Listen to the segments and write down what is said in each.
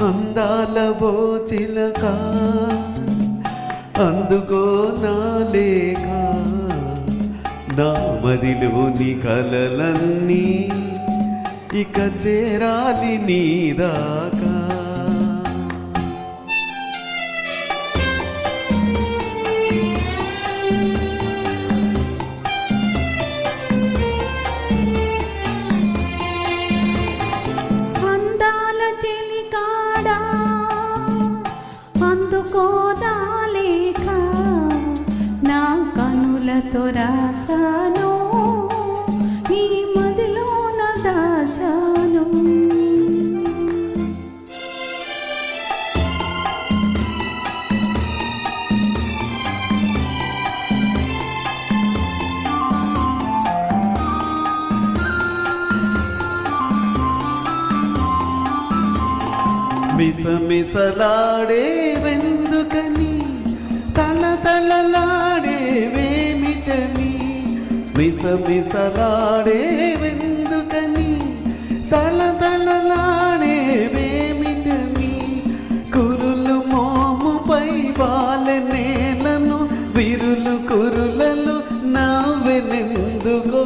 అందాల ఓ చిలక అందుకో నా లేఖ, నా మదిలోని కలలన్నీ ఇక చేరాలి నీ దాకా. అందాల చెలికాడా అందుకో నా లేఖ, నా కనులతో రాసాను నీ మదిలోన దాచాను. మిసమిసలాడే వెందుకని, తలతలలాడే వేమిటని. మిసమిసలాడే వెందుకని, తలతలలాడే వేమిటని. కురులు మోముపై బాలె నేలను, విరులు కురులలో నవ్వెనెందుకో.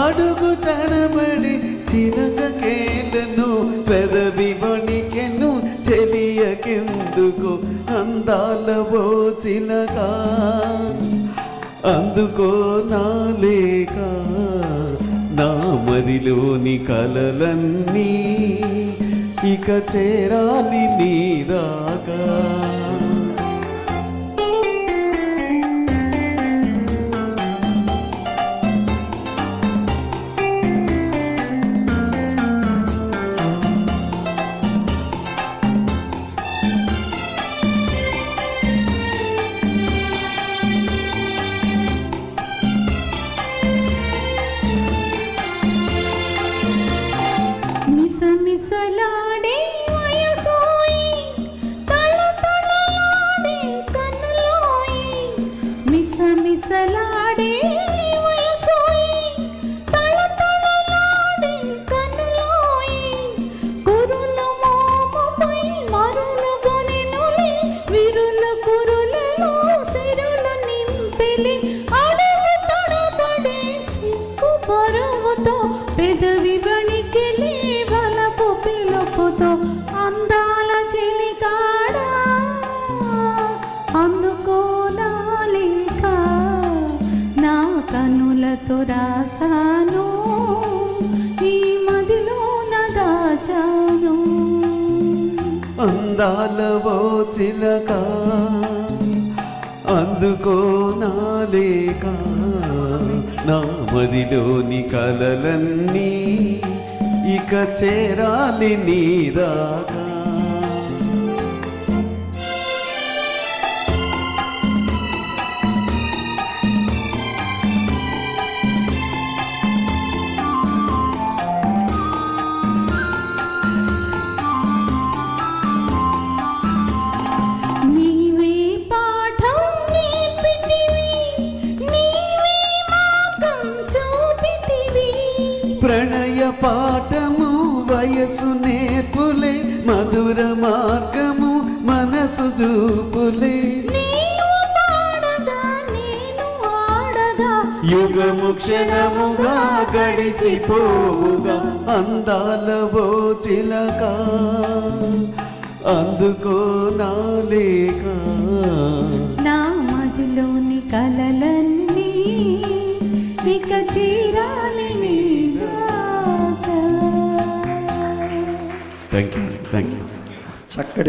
అడుగు తడబడి చిరకకేలను, పెదవి వణికెను చెలియకెందుకు. అందాల ఓ చిలక అందుకో నా లేఖ, నా మదిలోని కలలన్నీ ఇక చేరాలి నీ దాకా. మిసమిసలాడే వయసోయి, తళతళలాడే కన్నులోయి. మిసమిసలాడే వయసోయి, తళతళలాడే కన్నులోయి. కురులు మోముపై మరులు గొనెనులే, విరులు కురులలో సిరులు నింపెలి. అడుగు తడబడే సిగ్గు బరువుతో, పెదవి వణికెలి వలపు పిలుపుతో. అందాల చెలికాడా అందుకో నా లేఖ, నా కనులతో రాసాను ఈ మదిలోన దాచాను. అందాల ఓ చిలక అందుకో నా లేఖ, నా మదిలోని కలలన్నీ ఇక చేరాలి నీ దాకా. నీవే పాఠం నేర్పితివి, నీవే మార్గం చూపితివి. ప్రణయ పాఠము వయసు నేర్పులే, మధుర మార్గము మనసు చూపులే. నీవు పాడగా నేను ఆడగా, యుగము క్షణముగా గడిచిపోవుగా. అందాల ఓ చిలక అందుకో నా లేఖ, నా మదిలోని కలలన్నీ ఇక చీరాలి నీ దాకా. Thank you. చక్కటి